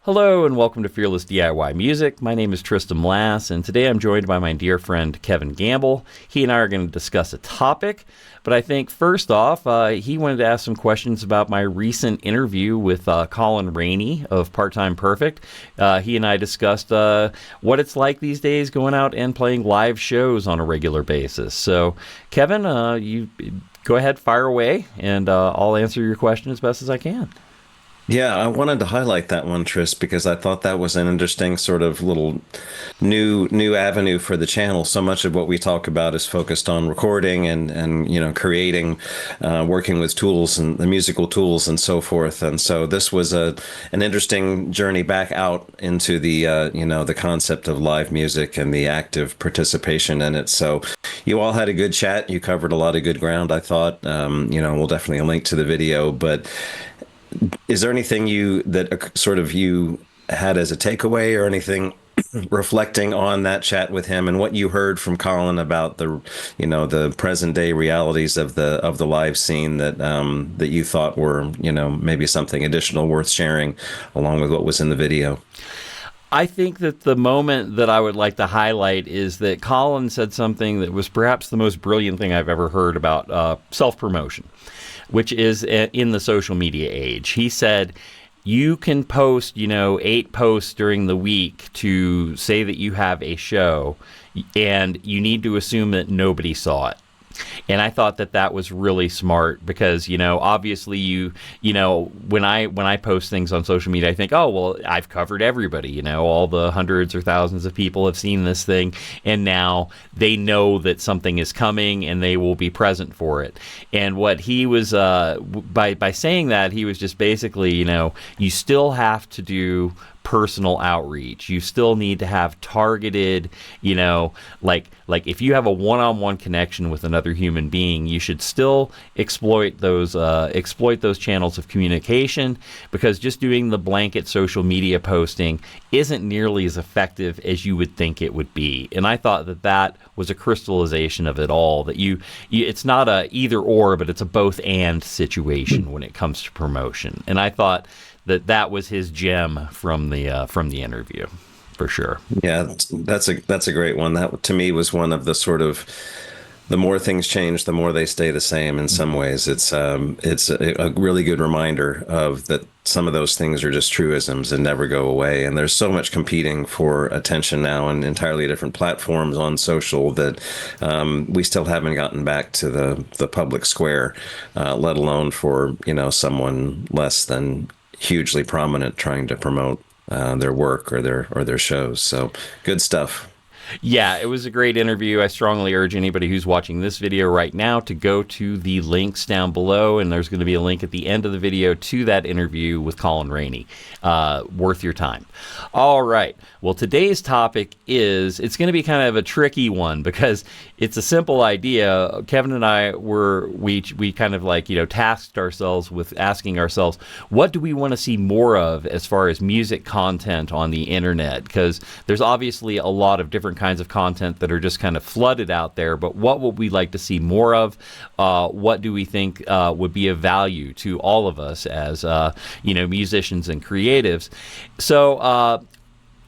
Hello and welcome to Fearless DIY Music. My name is Tristan Lass, and today I'm joined by my dear friend Kevin Gamble. He and I are going to discuss a topic, but I think first off, he wanted to ask some questions about my recent interview with Colin Ranney of Part-Time Perfect. He and I discussed what it's like these days going out and playing live shows on a regular basis. So, Kevin, you go ahead, fire away, and I'll answer your question as best as I can. Yeah, I wanted to highlight that one, Tris, because I thought that was an interesting sort of little new avenue for the channel. So much of what we talk about is focused on recording and creating, working with tools and the musical tools and so forth. And so this was an interesting journey back out into the concept of live music and the active participation in it. So you all had a good chat. You covered a lot of good ground, I thought. We'll definitely link to the video, but is there anything you had as a takeaway or anything reflecting on that chat with him and what you heard from Colin about the present day realities of the live scene that you thought were, maybe something additional worth sharing along with what was in the video? I think that the moment that I would like to highlight is that Colin said something that was perhaps the most brilliant thing I've ever heard about self-promotion, which is in the social media age. He said, you can post, 8 posts during the week to say that you have a show, and you need to assume that nobody saw it. And I thought that was really smart because, obviously when I post things on social media, I think, oh, well, I've covered everybody, all the hundreds or thousands of people have seen this thing, and now they know that something is coming and they will be present for it. And what he was, by saying that, he was just basically, you still have to do personal outreach. You still need to have targeted, like if you have a one-on-one connection with another human being, you should still exploit those channels of communication, because just doing the blanket social media posting isn't nearly as effective as you would think it would be. And I thought that was a crystallization of it all, that you it's not a either or, but it's a both and situation when it comes to promotion. And I thought that was his gem from the interview, for sure. Yeah, that's a great one. That to me was one of the sort of, the more things change, the more they stay the same. In some ways, it's a really good reminder of that. Some of those things are just truisms and never go away. And there's so much competing for attention now and entirely different platforms on social that we still haven't gotten back to the public square, let alone for someone less than hugely prominent trying to promote their work or their shows. So good stuff. Yeah, it was a great interview. I strongly urge anybody who's watching this video right now to go to the links down below, and there's going to be a link at the end of the video to that interview with Colin Ranney. Worth your time. All right. Well, today's topic it's going to be kind of a tricky one because it's a simple idea. Kevin and I we kind of tasked ourselves with asking ourselves, what do we want to see more of as far as music content on the internet? Because there's obviously a lot of different kinds of content that are just kind of flooded out there, but what would we like to see more of? What do we think would be of value to all of us as musicians and creatives? So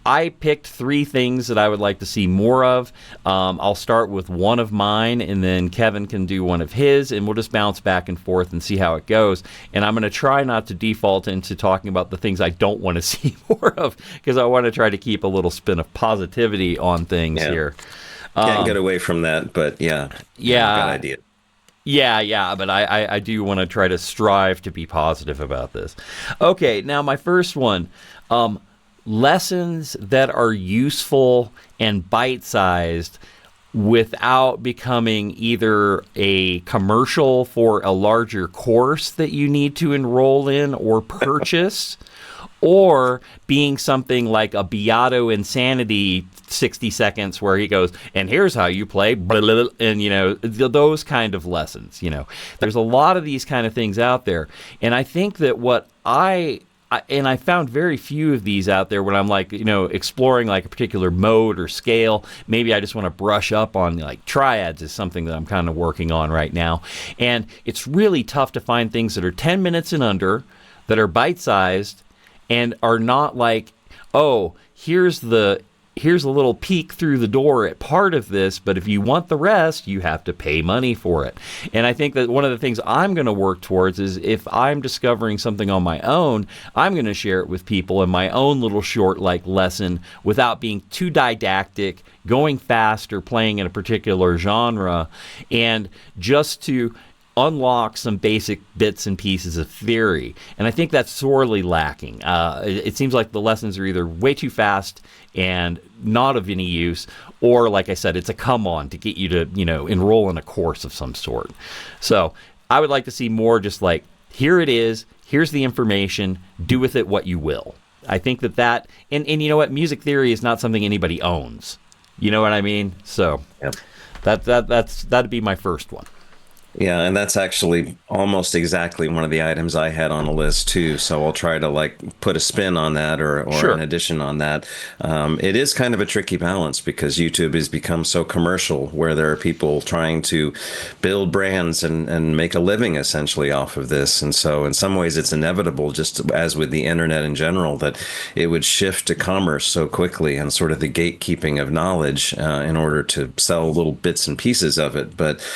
I picked 3 things that I would like to see more of. I'll start with one of mine, and then Kevin can do one of his, and we'll just bounce back and forth and see how it goes. And I'm going to try not to default into talking about the things I don't want to see more of, because I want to try to keep a little spin of positivity on things here. Can't get away from that, but yeah, good idea. Yeah, but I do want to try to strive to be positive about this. Okay, now my first one. Lessons that are useful and bite-sized without becoming either a commercial for a larger course that you need to enroll in or purchase, or being something like a Beato Insanity 60 seconds where he goes, and here's how you play, and those kind of lessons. There's a lot of these kind of things out there, and I think that I found very few of these out there when I'm exploring like a particular mode or scale. Maybe I just want to brush up on like triads is something that I'm kind of working on right now. And it's really tough to find things that are 10 minutes and under, that are bite-sized, and are not like, oh, here's a little peek through the door at part of this, but if you want the rest, you have to pay money for it. And I think that one of the things I'm going to work towards is, if I'm discovering something on my own, I'm going to share it with people in my own little short lesson, without being too didactic, going fast, or playing in a particular genre, and just to unlock some basic bits and pieces of theory. And I think that's sorely lacking. It seems like the lessons are either way too fast and not of any use, or, like I said, it's a come on to get you to, enroll in a course of some sort. So I would like to see more just like, here it is, here's the information, do with it what you will. I think that, and you know what, music theory is not something anybody owns. You know what I mean? So Yep. that'd be my first one. Yeah, and that's actually almost exactly one of the items I had on the list too. So I'll try to put a spin on that, or Sure. an addition on that. It is kind of a tricky balance, because YouTube has become so commercial, where there are people trying to build brands and make a living essentially off of this. And so in some ways it's inevitable, just as with the internet in general, that it would shift to commerce so quickly, and sort of the gatekeeping of knowledge in order to sell little bits and pieces of it. But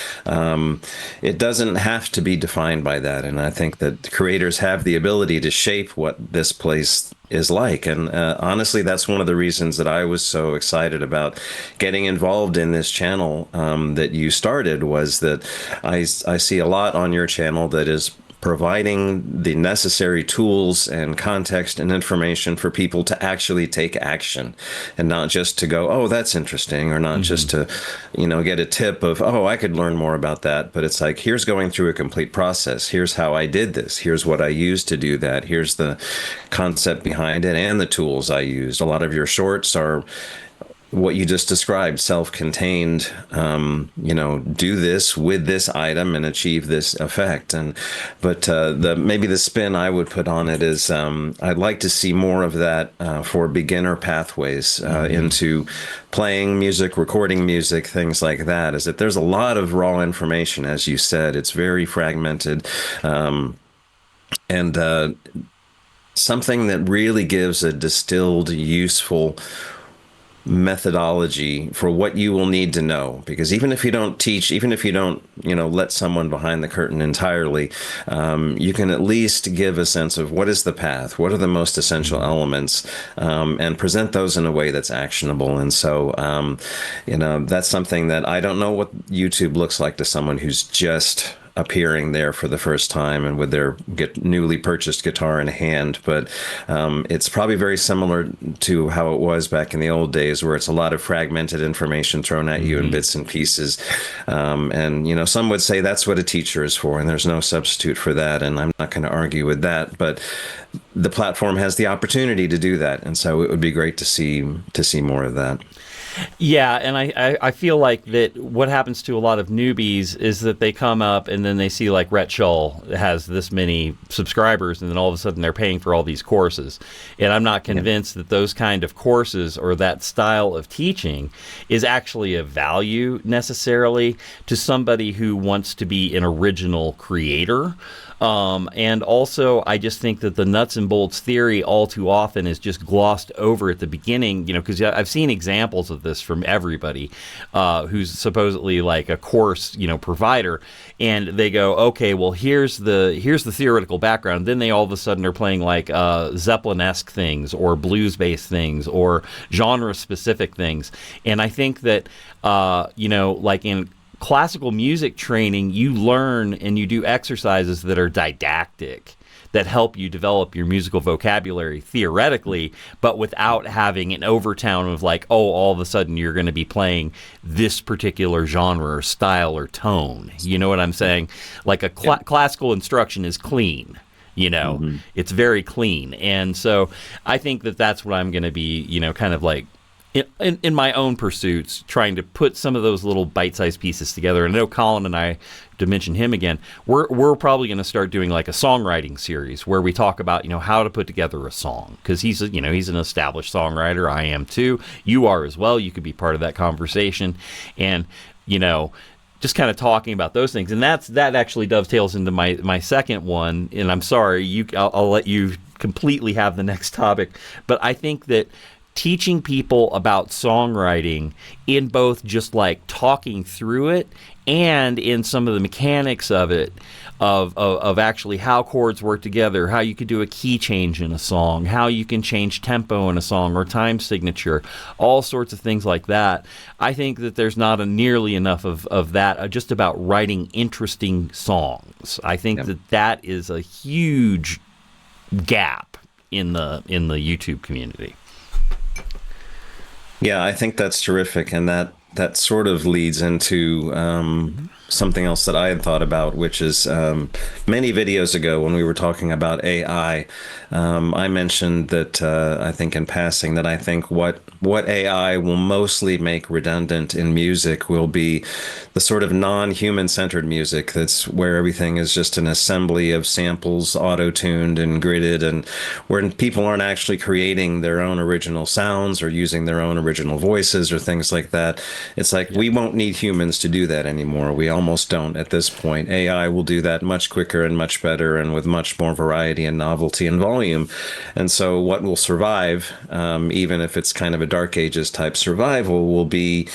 it doesn't have to be defined by that. And I think that creators have the ability to shape what this place is like. And honestly, that's one of the reasons that I was so excited about getting involved in this channel that you started, was that I see a lot on your channel that is providing the necessary tools and context and information for people to actually take action, and not just to go, oh, that's interesting, or not just to, get a tip of, oh, I could learn more about that. But it's like, here's going through a complete process. Here's how I did this. Here's what I used to do that. Here's the concept behind it and the tools I used. A lot of your shorts are what you just described, self-contained, do this with this item and achieve this effect. But maybe the spin I would put on it is, I'd like to see more of that for beginner pathways into playing music, recording music, things like that. Is that there's a lot of raw information, as you said. It's very fragmented, and something that really gives a distilled, useful methodology for what you will need to know. Because even if you don't teach, even if you don't let someone behind the curtain entirely, you can at least give a sense of what is the path, what are the most essential elements, and present those in a way that's actionable. And so that's something that I don't know what YouTube looks like to someone who's just appearing there for the first time and with their newly purchased guitar in hand. But it's probably very similar to how it was back in the old days, where it's a lot of fragmented information thrown at you in bits and pieces. And some would say that's what a teacher is for, and there's no substitute for that. And I'm not going to argue with that, but the platform has the opportunity to do that. And so it would be great to see more of that. Yeah, and I feel like that what happens to a lot of newbies is that they come up and then they see like Rhett Shull has this many subscribers, and then all of a sudden they're paying for all these courses. And I'm not convinced that those kind of courses or that style of teaching is actually of value necessarily to somebody who wants to be an original creator. And also, I just think that the nuts and bolts theory all too often is just glossed over at the beginning, because I've seen examples of this from everybody who's supposedly like a course, provider, and they go, okay, well, here's the theoretical background. Then they all of a sudden are playing like Zeppelin-esque things or blues-based things or genre-specific things. And I think that, like in classical music training, you learn and you do exercises that are didactic, that help you develop your musical vocabulary theoretically, but without having an overtone of like, oh, all of a sudden you're going to be playing this particular genre or style or tone. You know what I'm saying? Like a classical instruction is clean. It's very clean. And so I think that that's what I'm going to be, kind of like, in my own pursuits, trying to put some of those little bite-sized pieces together. And I know Colin and I, to mention him again, we're probably going to start doing like a songwriting series where we talk about, how to put together a song. Because he's an established songwriter. I am too. You are as well. You could be part of that conversation. And, just kind of talking about those things. And that actually dovetails into my second one. And I'm sorry, I'll let you completely have the next topic. But I think that teaching people about songwriting in both just like talking through it and in some of the mechanics of it, of actually how chords work together, how you could do a key change in a song, how you can change tempo in a song or time signature, all sorts of things like that. I think that there's not nearly enough of that, just about writing interesting songs. I think that is a huge gap in the YouTube community. Yeah, I think that's terrific, and that sort of leads into something else that I had thought about, which is many videos ago when we were talking about AI, I mentioned that I think in passing that I think what AI will mostly make redundant in music will be the sort of non-human centered music that's where everything is just an assembly of samples auto-tuned and gridded, and where people aren't actually creating their own original sounds or using their own original voices or things like that. It's like we won't need humans to do that anymore. We almost don't at this point. AI will do that much quicker and much better and with much more variety and novelty and volume. And so what will survive, even if it's kind of a Dark Ages type survival, will be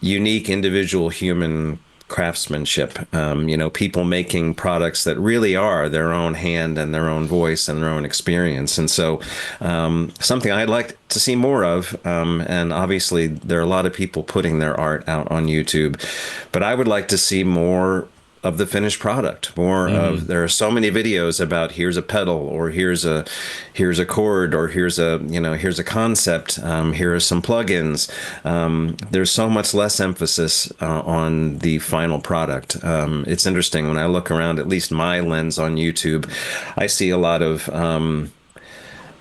unique individual human craftsmanship, people making products that really are their own hand and their own voice and their own experience. And so something I'd like to see more of, and obviously there are a lot of people putting their art out on YouTube, but I would like to see more of the finished product, more of, there are so many videos about here's a pedal, or here's a chord, or here's a concept, here are some plugins. There's so much less emphasis on the final product. It's interesting when I look around, at least my lens on YouTube, I see a lot of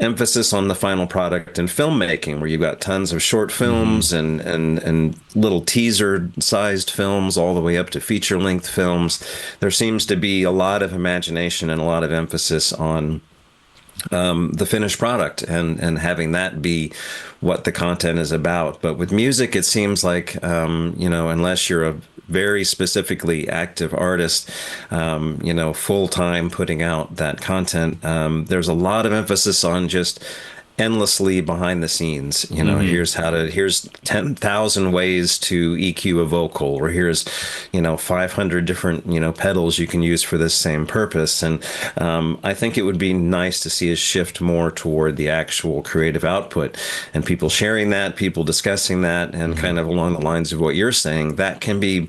emphasis on the final product in filmmaking, where you've got tons of short films and little teaser-sized films all the way up to feature-length films. There seems to be a lot of imagination and a lot of emphasis on the finished product and having that be what the content is about. But with music, it seems like, unless you're a very specifically active artist, full-time putting out that content, there's a lot of emphasis on just endlessly behind the scenes. Here's 10,000 ways to EQ a vocal, or here's 500 different pedals you can use for this same purpose. And I think it would be nice to see a shift more toward the actual creative output, and people sharing that, people discussing that, and kind of along the lines of what you're saying, that can be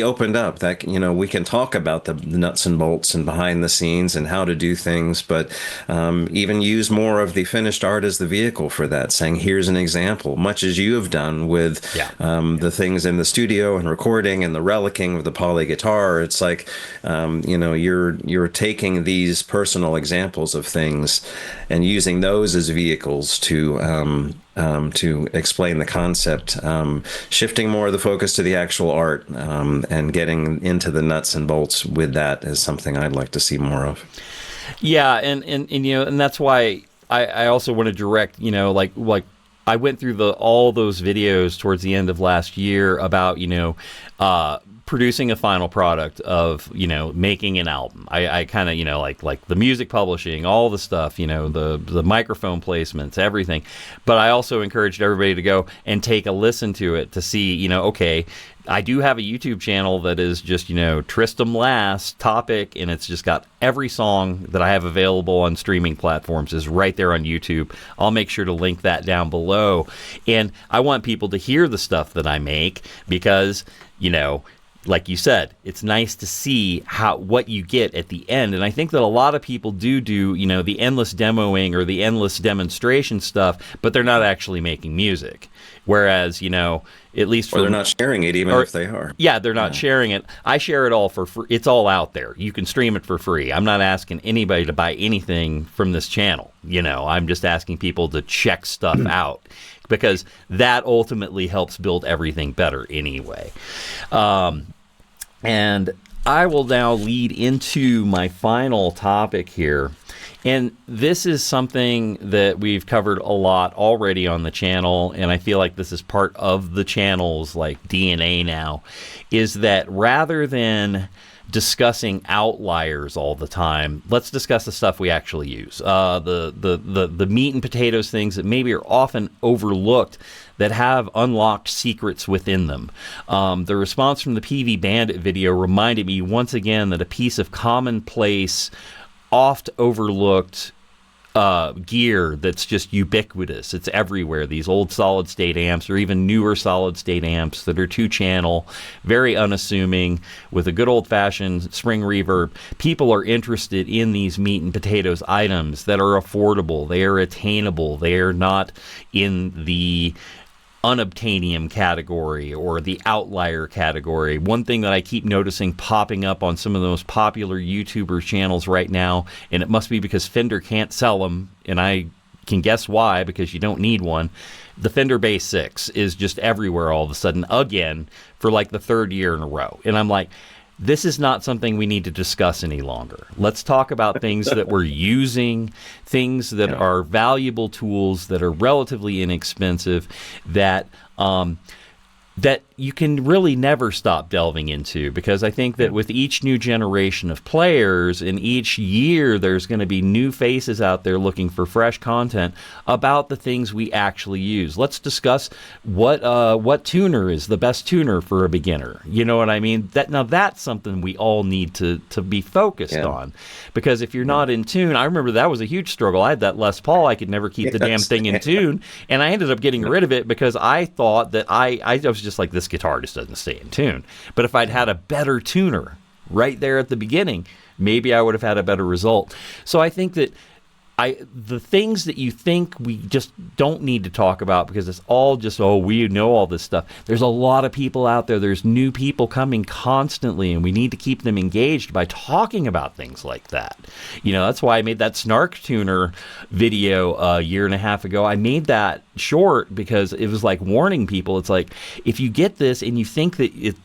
opened up. That we can talk about the nuts and bolts and behind the scenes and how to do things, but even use more of the finished art as the vehicle for that, saying here's an example, much as you have done with the things in the studio and recording and the relicking of the poly guitar. It's like you're taking these personal examples of things and using those as vehicles to explain the concept, shifting more of the focus to the actual art, and getting into the nuts and bolts with that is something I'd like to see more of. Yeah, and that's why I also want to direct, like I went through all those videos towards the end of last year about, producing a final product of, making an album. I kind of, like the music publishing, all the stuff, the microphone placements, everything. But I also encouraged everybody to go and take a listen to it to see, okay, I do have a YouTube channel that is just, Tristram Last topic, and it's just got every song that I have available on streaming platforms is right there on YouTube. I'll make sure to link that down below. And I want people to hear the stuff that I make because, like you said, it's nice to see what you get at the end. And I think that a lot of people do, the endless demoing or the endless demonstration stuff, but they're not actually making music. Whereas, at least or they're not sharing it, even if they are. Yeah, they're not sharing it. I share it all for free. It's all out there. You can stream it for free. I'm not asking anybody to buy anything from this channel. I'm just asking people to check stuff out, because that ultimately helps build everything better anyway. And I will now lead into my final topic here. And this is something that we've covered a lot already on the channel, and I feel like this is part of the channel's like DNA now, is that rather than discussing outliers all the time, let's discuss the stuff we actually use. The meat and potatoes things that maybe are often overlooked that have unlocked secrets within them. The response from the PV Bandit video reminded me once again that a piece of commonplace, oft overlooked gear that's just ubiquitous. It's everywhere. These old solid state amps, or even newer solid state amps that are 2-channel, very unassuming, with a good old fashioned spring reverb. People are interested in these meat and potatoes items that are affordable. They are attainable. They are not in the unobtainium category or the outlier category. One thing that I keep noticing popping up on some of the most popular YouTubers channels right now, and it must be because Fender can't sell them, and I can guess why, because you don't need one. The Fender Bass 6 is just everywhere all of a sudden again for like the third year in a row. And I'm like, this is not something we need to discuss any longer. Let's talk about things that we're using, things that are valuable tools, that are relatively inexpensive, that that you can really never stop delving into, because I think that with each new generation of players, and each year there's going to be new faces out there looking for fresh content about the things we actually use. Let's discuss what tuner is the best tuner for a beginner. You know what I mean? That's something we all need to be focused on, because if you're not in tune, I remember that was a huge struggle. I had that Les Paul. I could never keep the damn thing in tune, and I ended up getting rid of it because I thought that I was just like, this guitar just doesn't stay in tune. But if I'd had a better tuner right there at the beginning, maybe I would have had a better result. So I think that the things that you think we just don't need to talk about because it's all just, oh, we know all this stuff. There's a lot of people out there. There's new people coming constantly, and we need to keep them engaged by talking about things like that. You know, that's why I made that Snark tuner video a year and a half ago. I made that short because it was like warning people. It's like, if you get this and you think that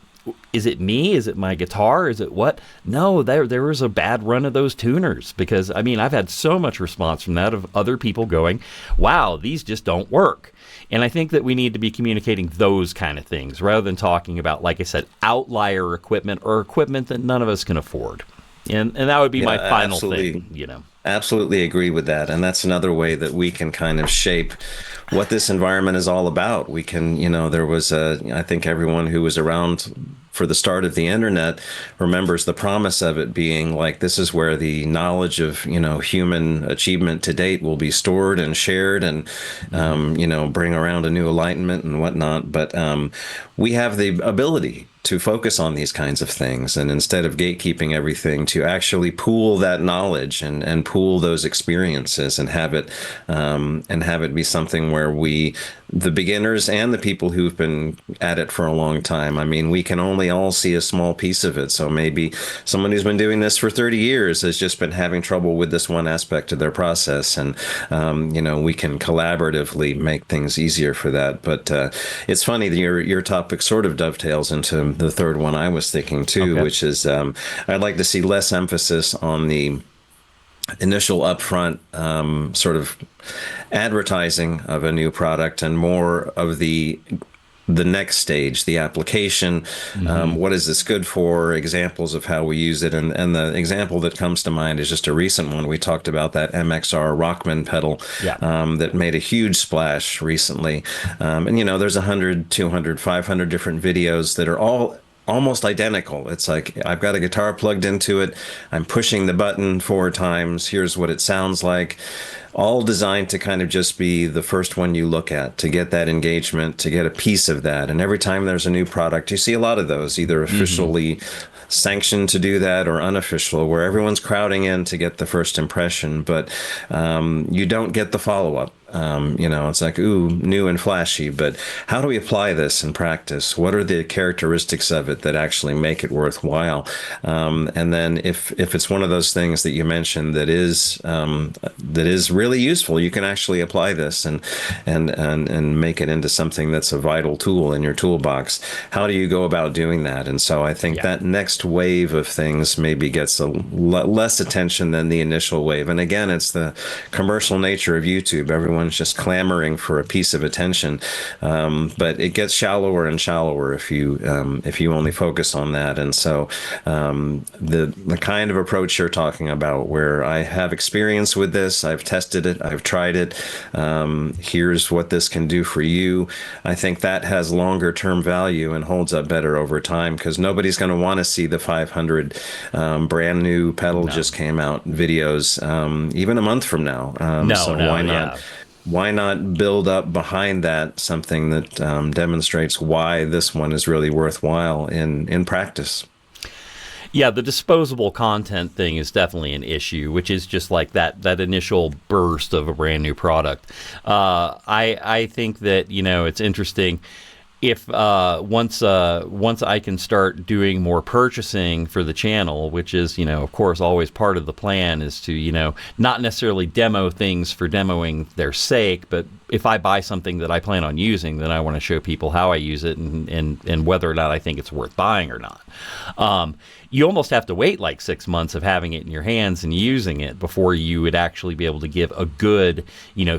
is it me? Is it my guitar? Is it what? No, there was a bad run of those tuners, because, I mean, I've had so much response from that of other people going, wow, these just don't work. And I think that we need to be communicating those kind of things rather than talking about, like I said, outlier equipment or equipment that none of us can afford. And that would be my final thing, you know. Absolutely agree with that. And that's another way that we can kind of shape what this environment is all about. We can, you know, there was I think everyone who was around for the start of the internet remembers the promise of it being like, this is where the knowledge of, you know, human achievement to date will be stored and shared, and you know, bring around a new enlightenment and whatnot. But we have the ability to focus on these kinds of things, and instead of gatekeeping everything, to actually pool that knowledge and pool those experiences, and have it be something where we, the beginners and the people who've been at it for a long time, I mean, we can only all see a small piece of it. So maybe someone who's been doing this for 30 years has just been having trouble with this one aspect of their process, and you know, we can collaboratively make things easier for that. But it's funny that your topic sort of dovetails into the third one I was thinking too, which is I'd like to see less emphasis on the initial upfront sort of advertising of a new product, and more of the next stage, the application. What is this good for? Examples of how we use it. And the example that comes to mind is just a recent one. We talked about that MXR Rockman pedal that made a huge splash recently. And, you know, there's 100, 200, 500 different videos that are all almost identical. It's like, I've got a guitar plugged into it, I'm pushing the button 4 times, here's what it sounds like, all designed to kind of just be the first one you look at, to get that engagement, to get a piece of that. And every time there's a new product, you see a lot of those, either officially sanctioned to do that or unofficial, where everyone's crowding in to get the first impression, but you don't get the follow-up. It's like, ooh, new and flashy, but how do we apply this in practice? What are the characteristics of it that actually make it worthwhile? And then if it's one of those things that you mentioned that is really useful, you can actually apply this and make it into something that's a vital tool in your toolbox. How do you go about doing that? And so I think Yeah. that next wave of things maybe gets less attention than the initial wave. And again, it's the commercial nature of YouTube. Everyone's just clamoring for a piece of attention, but it gets shallower and shallower if you only focus on that. And so the kind of approach you're talking about, where I have experience with this, I've tested it, I've tried it. Here's what this can do for you. I think that has longer term value and holds up better over time, because nobody's going to want to see the 500 brand new pedal just came out videos even a month from now. So why not? Yeah. Why not build up behind that something that demonstrates why this one is really worthwhile in practice? Yeah, the disposable content thing is definitely an issue, which is just like that initial burst of a brand new product. I think that, it's interesting if once I can start doing more purchasing for the channel, which is, of course, always part of the plan, is to, not necessarily demo things for demoing their sake, but if I buy something that I plan on using, then I want to show people how I use it and whether or not I think it's worth buying or not. You almost have to wait like 6 months of having it in your hands and using it before you would actually be able to give a good,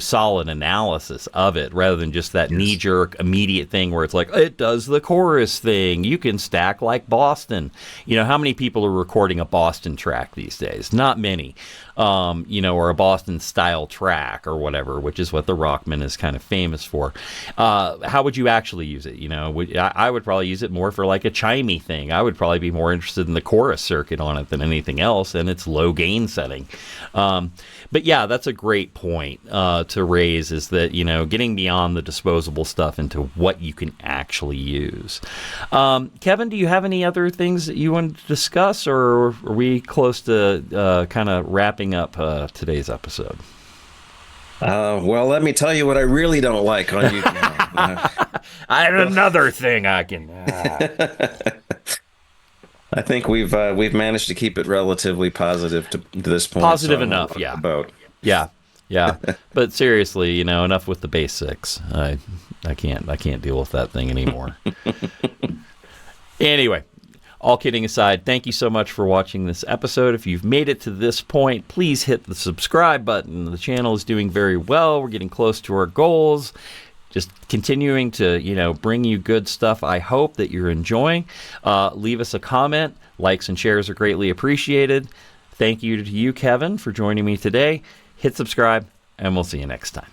solid analysis of it, rather than just that knee-jerk immediate thing where it's like, it does the chorus thing. You can stack like Boston. How many people are recording a Boston track these days? Not many. Or a Boston style track or whatever, which is what the Rockman is kind of famous for. How would you actually use it? I would probably use it more for like a chimey thing. I would probably be more interested in the chorus circuit on it than anything else, and its low gain setting. But yeah, that's a great point to raise, is that, getting beyond the disposable stuff into what you can actually use. Kevin, do you have any other things that you want to discuss, or are we close to kind of wrapping up today's episode? Well, let me tell you what I really don't like on YouTube. I have another thing I can. I think we've managed to keep it relatively positive to this point. Positive so enough, yeah. About. Yeah. But seriously, enough with the basics. I can't deal with that thing anymore. Anyway, all kidding aside, thank you so much for watching this episode. If you've made it to this point, please hit the subscribe button. The channel is doing very well. We're getting close to our goals. Just continuing to, bring you good stuff. I hope that you're enjoying. Leave us a comment. Likes and shares are greatly appreciated. Thank you to you, Kevin, for joining me today. Hit subscribe, and we'll see you next time.